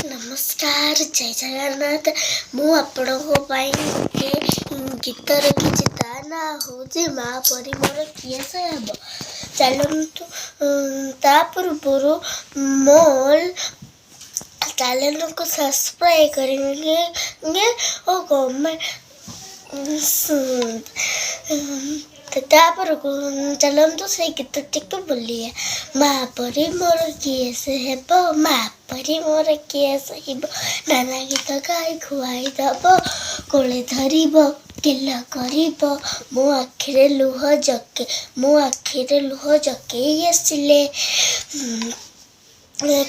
नमस्कार जय जगन्नाथ मु आपणों गीत रखी ता ना हूँ माँ परी मोर किए से हम चलतु ता पूर्वर मोल चैनल को सब्सक्राइब करेंगे और कमेंट तापर चलतु से गीत टिक बोलिए माँ परी मोर किए से हेब माँ परी मोर किए से हेब नाना गीत गाई खुआई दब कोले धरब किल कर मो आखिरे लुह जके आसिले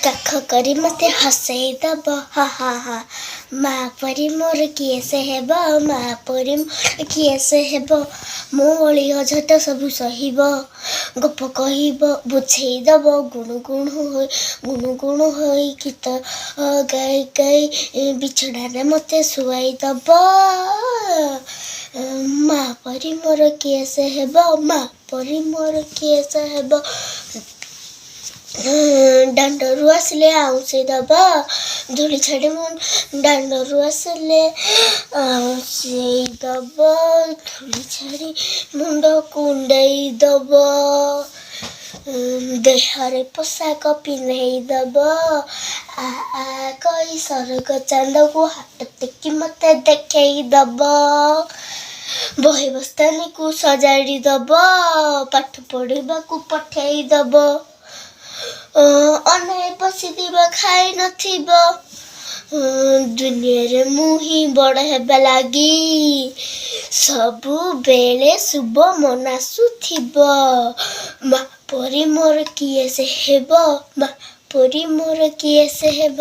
काख करी मते हसई दब हा हा हा माँ परी मोर किए से हेब माँ परी मोर किए से हेब मो ओली झट सब सहिब गप कहब बुझे दब गुणु हो गीत गाई गाई बिछड़े मते शुआई दब माँ परी मोर किए से हेब माँ परी मोर किए से हेब दांडरू आसिले आउंसे दब धूली छाड़ी दांडरू आसिले आउंसे दब धूली छाड़ी मुंड कुंडई दब देहरे पोशाक पिन्हई दब आ कई सरग चांद को हाथ टेकी मते देखई दब बही बस्तानी को सजाड़ी दब पाठ पढ़ा को पठेई दब अनै बसिदिबा खाई नथिब दुनिया मुही बड़ हेबा लागी सबु बेले शुभ मनासुथिब माँ परी मोर किए से हेब माँ परी मोर किए से हेब।